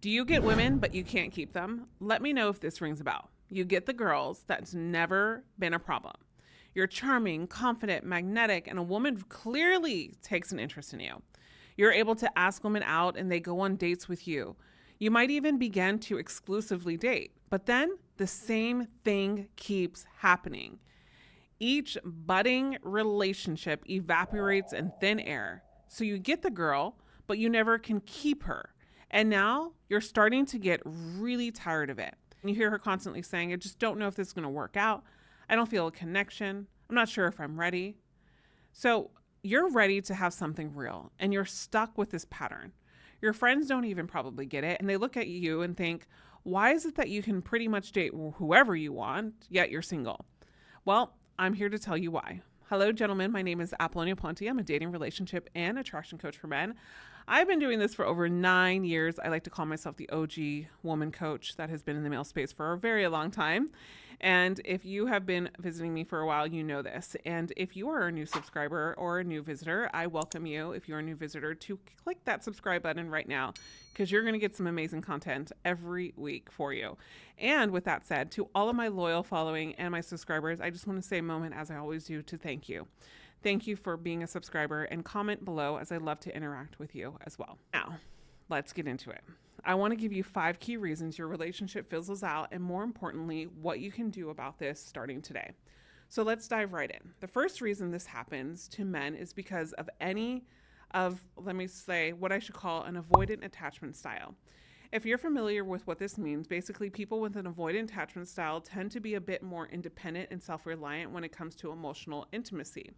Do you get women, but you can't keep them? Let me know if this rings a bell. You get the girls, that's never been a problem. You're charming, confident, magnetic, and a woman clearly takes an interest in you. You're able to ask women out and they go on dates with you. You might even begin to exclusively date. But then the same thing keeps happening. Each budding relationship evaporates in thin air. So you get the girl, but you never can keep her. And now you're starting to get really tired of it. You hear her constantly saying, I just don't know if this is going to work out. I don't feel a connection. I'm not sure if I'm ready. So you're ready to have something real and you're stuck with this pattern. Your friends don't even probably get it. And they look at you and think, why is it that you can pretty much date whoever you want, yet you're single? Well, I'm here to tell you why. Hello, gentlemen. My name is Apollonia Ponti. I'm a dating, relationship, and attraction coach for men. I've been doing this for over 9 years. I like to call myself the OG woman coach that has been in the male space for a very long time. And if you have been visiting me for a while, you know this. And if you are a new subscriber or a new visitor, I welcome you, if you're a new visitor, to click that subscribe button right now, because you're going to get some amazing content every week for you. And with that said, to all of my loyal following and my subscribers, I just want to say a moment, as I always do, to thank you. Thank you for being a subscriber, and comment below, as I love to interact with you as well. Now, let's get into it. I want to give you 5 key reasons your relationship fizzles out, and more importantly, what you can do about this starting today. So let's dive right in. The first reason this happens to men is because of let me say, what I should call an avoidant attachment style. If you're familiar with what this means, basically people with an avoidant attachment style tend to be a bit more independent and self-reliant when it comes to emotional intimacy.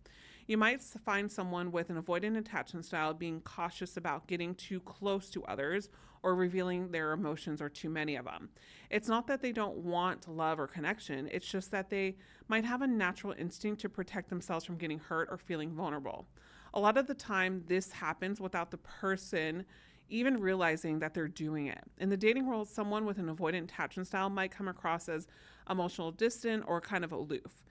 You might find someone with an avoidant attachment style being cautious about getting too close to others or revealing their emotions, or too many of them. It's not that they don't want love or connection, it's just that they might have a natural instinct to protect themselves from getting hurt or feeling vulnerable. A lot of the time, this happens without the person even realizing that they're doing it. In the dating world, someone with an avoidant attachment style might come across as emotional distant or kind of aloof.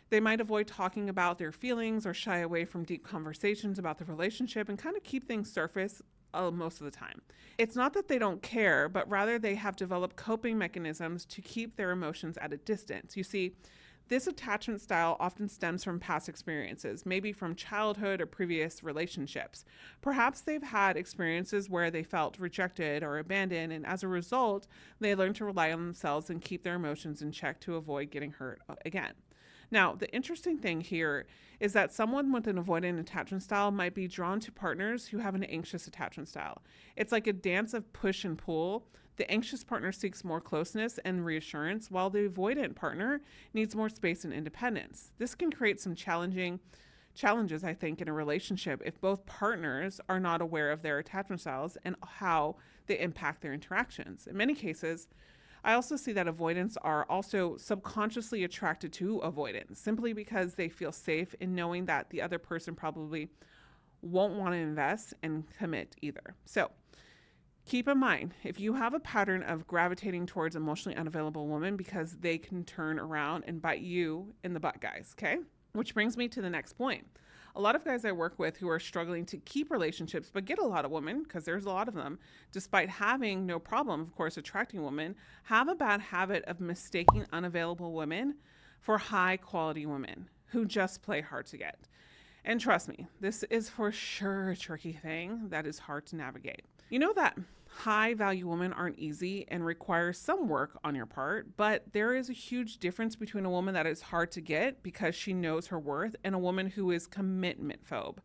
They might avoid talking about their feelings or shy away from deep conversations about the relationship and kind of keep things surface most of the time. It's not that they don't care, but rather they have developed coping mechanisms to keep their emotions at a distance. You see, this attachment style often stems from past experiences, maybe from childhood or previous relationships. Perhaps they've had experiences where they felt rejected or abandoned, and as a result, they learn to rely on themselves and keep their emotions in check to avoid getting hurt again. Now, the interesting thing here is that someone with an avoidant attachment style might be drawn to partners who have an anxious attachment style. It's like a dance of push and pull. The anxious partner seeks more closeness and reassurance, while the avoidant partner needs more space and independence. This can create some challenges, I think, in a relationship if both partners are not aware of their attachment styles and how they impact their interactions. In many cases, I also see that avoidants are also subconsciously attracted to avoidance simply because they feel safe in knowing that the other person probably won't want to invest and commit either. So keep in mind, if you have a pattern of gravitating towards emotionally unavailable women because they can turn around and bite you in the butt, guys, okay? Which brings me to the next point. A lot of guys I work with who are struggling to keep relationships but get a lot of women, because there's a lot of them, despite having no problem, of course, attracting women, have a bad habit of mistaking unavailable women for high quality women who just play hard to get. And trust me, this is for sure a tricky thing that is hard to navigate. You know that high value women aren't easy and require some work on your part, but there is a huge difference between a woman that is hard to get because she knows her worth and a woman who is commitment phobe.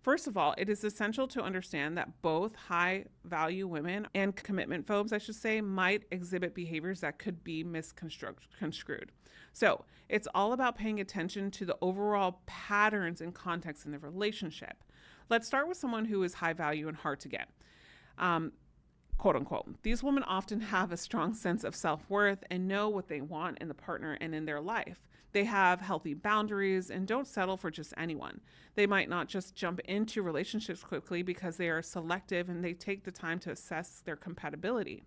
First of all, it is essential to understand that both high value women and commitment phobes, I should say, might exhibit behaviors that could be misconstrued. So it's all about paying attention to the overall patterns and context in the relationship. Let's start with someone who is high value and hard to get. Quote unquote. These women often have a strong sense of self-worth and know what they want in the partner and in their life. They have healthy boundaries and don't settle for just anyone. They might not just jump into relationships quickly because they are selective and they take the time to assess their compatibility.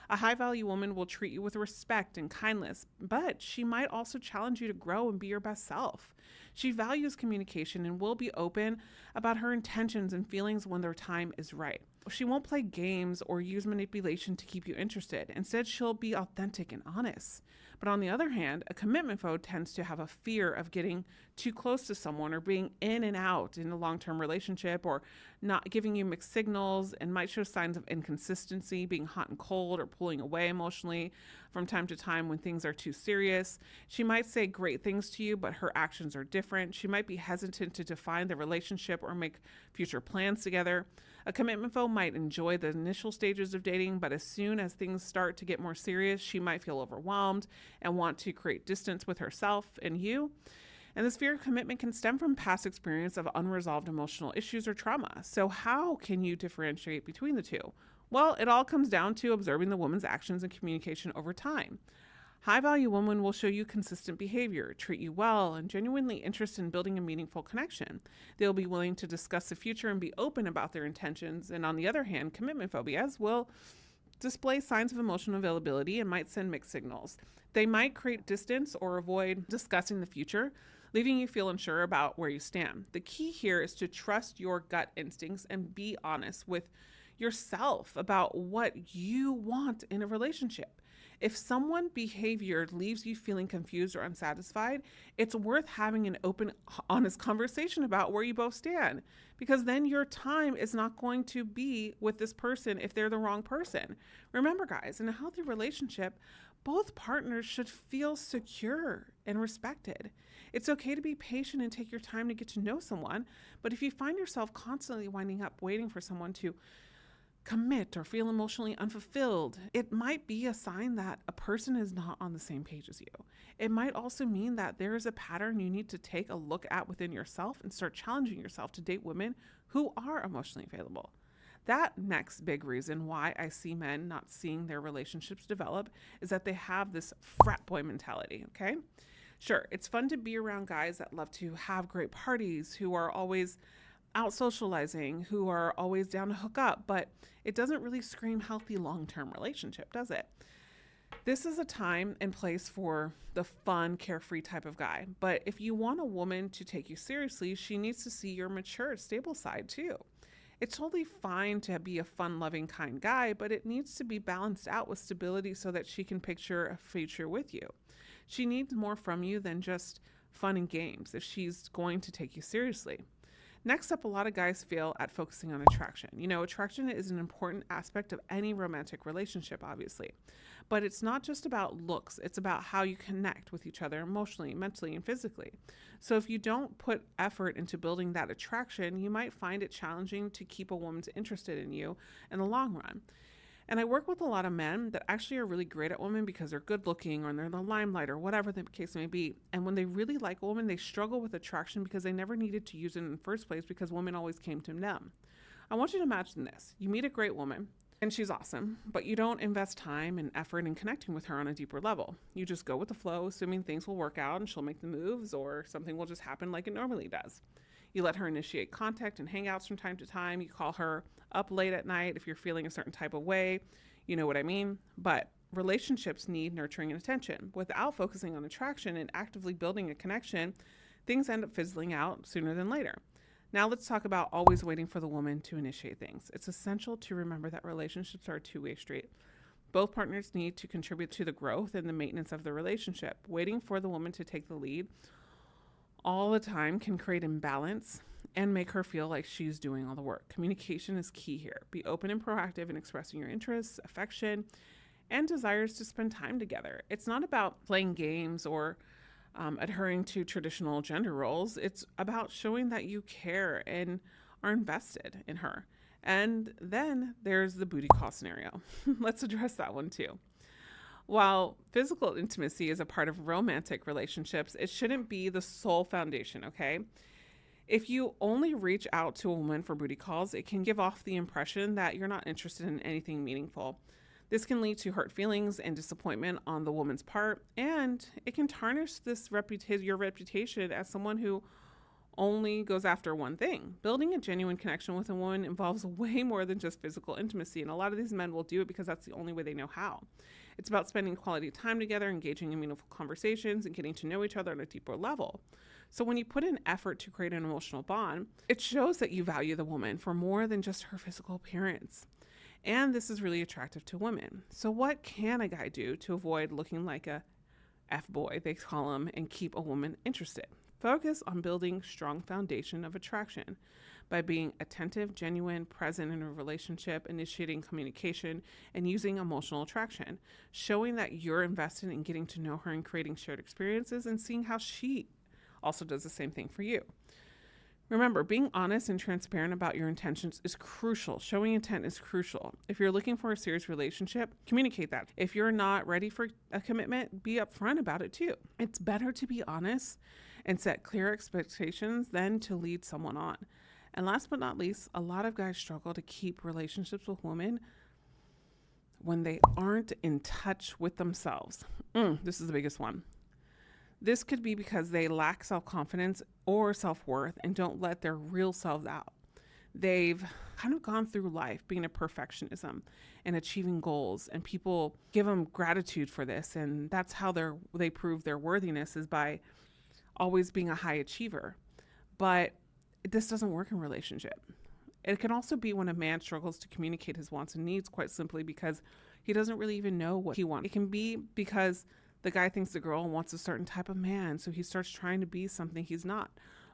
A high value woman will treat you with respect and kindness, but she might also challenge you to grow and be your best self. She values communication and will be open about her intentions and feelings when their time is right. She won't play games or use manipulation to keep you interested. Instead, she'll be authentic and honest. But on the other hand, a commitment phobe tends to have a fear of getting too close to someone or being in and out in a long-term relationship, or not giving you mixed signals, and might show signs of inconsistency, being hot and cold or pulling away emotionally from time to time when things are too serious. She might say great things to you, but her actions are different. She might be hesitant to define the relationship or make future plans together. A commitment phobe might enjoy the initial stages of dating, but as soon as things start to get more serious, she might feel overwhelmed and want to create distance with herself and you. And this fear of commitment can stem from past experience of unresolved emotional issues or trauma. So how can you differentiate between the two? Well, it all comes down to observing the woman's actions and communication over time. High-value women will show you consistent behavior, treat you well, and genuinely interested in building a meaningful connection. They'll be willing to discuss the future and be open about their intentions. And on the other hand, commitment phobias will display signs of emotional availability and might send mixed signals. They might create distance or avoid discussing the future, leaving you feel unsure about where you stand. The key here is to trust your gut instincts and be honest with yourself about what you want in a relationship. If someone's behavior leaves you feeling confused or unsatisfied, it's worth having an open, honest conversation about where you both stand, because then your time is not going to be with this person if they're the wrong person. Remember, guys, in a healthy relationship, both partners should feel secure and respected. It's okay to be patient and take your time to get to know someone, but if you find yourself constantly winding up waiting for someone to commit or feel emotionally unfulfilled, it might be a sign that a person is not on the same page as you. It might also mean that there is a pattern you need to take a look at within yourself and start challenging yourself to date women who are emotionally available. That next big reason why I see men not seeing their relationships develop is that they have this frat boy mentality, okay? Sure, it's fun to be around guys that love to have great parties, who are always out socializing, who are always down to hook up, but it doesn't really scream healthy long-term relationship, does it? This is a time and place for the fun, carefree type of guy. But if you want a woman to take you seriously, she needs to see your mature, stable side too. It's totally fine to be a fun, loving, kind guy, but it needs to be balanced out with stability so that she can picture a future with you. She needs more from you than just fun and games if she's going to take you seriously. Next up, a lot of guys fail at focusing on attraction. You know, attraction is an important aspect of any romantic relationship, obviously. But it's not just about looks. It's about how you connect with each other emotionally, mentally, and physically. So if you don't put effort into building that attraction, you might find it challenging to keep a woman interested in you in the long run. And I work with a lot of men that actually are really great at women because they're good looking or they're in the limelight or whatever the case may be. And when they really like a woman, they struggle with attraction because they never needed to use it in the first place because women always came to them. I want you to imagine this. You meet a great woman and she's awesome, but you don't invest time and effort in connecting with her on a deeper level. You just go with the flow, assuming things will work out and she'll make the moves or something will just happen like it normally does. You let her initiate contact and hangouts from time to time. You call her up late at night if you're feeling a certain type of way. You know what I mean? But relationships need nurturing and attention. Without focusing on attraction and actively building a connection, things end up fizzling out sooner than later. Now let's talk about always waiting for the woman to initiate things. It's essential to remember that relationships are a two-way street. Both partners need to contribute to the growth and the maintenance of the relationship. Waiting for the woman to take the lead all the time can create imbalance and make her feel like she's doing all the work. Communication is key here. Be open and proactive in expressing your interests, affection, and desires to spend time together. It's not about playing games or adhering to traditional gender roles. It's about showing that you care and are invested in her. And then there's the booty call scenario. Let's address that one too. While physical intimacy is a part of romantic relationships, it shouldn't be the sole foundation, okay? If you only reach out to a woman for booty calls, it can give off the impression that you're not interested in anything meaningful. This can lead to hurt feelings and disappointment on the woman's part, and it can tarnish your reputation as someone who only goes after one thing. Building a genuine connection with a woman involves way more than just physical intimacy, and a lot of these men will do it because that's the only way they know how. It's about spending quality time together, engaging in meaningful conversations, and getting to know each other on a deeper level. So when you put in effort to create an emotional bond, it shows that you value the woman for more than just her physical appearance. And this is really attractive to women. So what can a guy do to avoid looking like a F-boy, they call him, and keep a woman interested? Focus on building strong foundation of attraction by being attentive, genuine, present in a relationship, initiating communication, and using emotional attraction, showing that you're invested in getting to know her and creating shared experiences, and seeing how she also does the same thing for you. Remember, being honest and transparent about your intentions is crucial. Showing intent is crucial. If you're looking for a serious relationship, communicate that. If you're not ready for a commitment, be upfront about it too. It's better to be honest and set clear expectations than to lead someone on. And last but not least, a lot of guys struggle to keep relationships with women when they aren't in touch with themselves. This is the biggest one. This could be because they lack self-confidence or self-worth and don't let their real selves out. They've kind of gone through life being a perfectionism and achieving goals, and people give them gratitude for this, and that's how they prove their worthiness, is by always being a high achiever. But this doesn't work in relationship. It can also be when a man struggles to communicate his wants and needs, quite simply because he doesn't really even know what he wants. It can be because the guy thinks the girl wants a certain type of man, so he starts trying to be something he's not.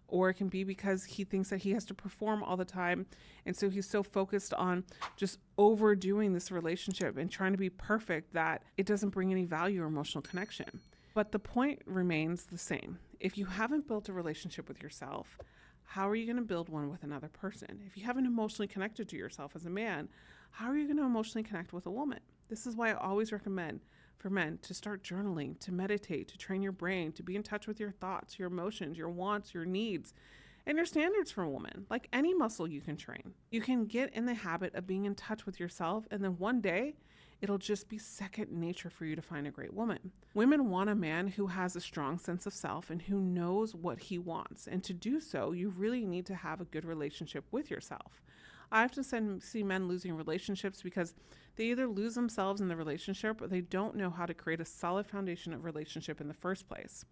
Or it can be because he thinks that he has to perform all the time, and so he's so focused on just overdoing this relationship and trying to be perfect that it doesn't bring any value or emotional connection. But the point remains the same. If you haven't built a relationship with yourself, how are you going to build one with another person? If you haven't emotionally connected to yourself as a man, how are you going to emotionally connect with a woman? This is why I always recommend for men to start journaling, to meditate, to train your brain, to be in touch with your thoughts, your emotions, your wants, your needs, and your standards for a woman. Like any muscle you can train. You can get in the habit of being in touch with yourself, and then one day it'll just be second nature for you to find a great woman. Women want a man who has a strong sense of self and who knows what he wants. And to do so, you really need to have a good relationship with yourself. I often see men losing relationships because they either lose themselves in the relationship or they don't know how to create a solid foundation of relationship in the first place.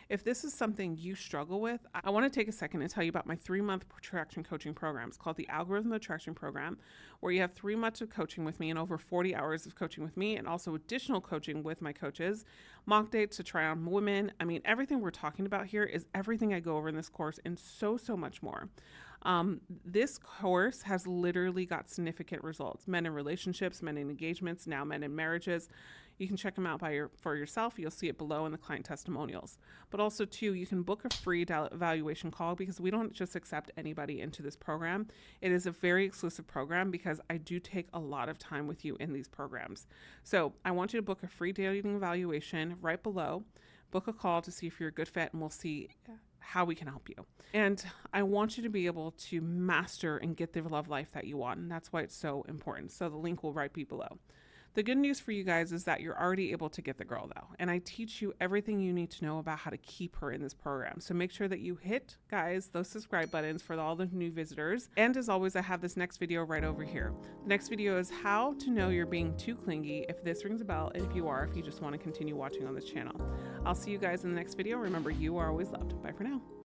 If this is something you struggle with, I want to take a second and tell you about my 3-month attraction coaching program. It's called the Algorithm Attraction Program, where you have 3 months of coaching with me and over 40 hours of coaching with me, and also additional coaching with my coaches, mock dates to try on women. I mean, everything we're talking about here is everything I go over in this course and so much more. This course has literally got significant results. Men in relationships, men in engagements, now men in marriages. You can check them out for yourself. You'll see it below in the client testimonials. But also, too, you can book a free evaluation call because we don't just accept anybody into this program. It is a very exclusive program because I do take a lot of time with you in these programs. So I want you to book a free dating evaluation right below. Book a call to see if you're a good fit, and we'll see how we can help you. And I want you to be able to master and get the love life that you want. And that's why it's so important. So the link will right be below. The good news for you guys is that you're already able to get the girl though. And I teach you everything you need to know about how to keep her in this program. So make sure that you hit, guys, those subscribe buttons for all the new visitors. And as always, I have this next video right over here. The next video is how to know you're being too clingy, if this rings a bell, and if you are, if you just want to continue watching on this channel. I'll see you guys in the next video. Remember, you are always loved. Bye for now.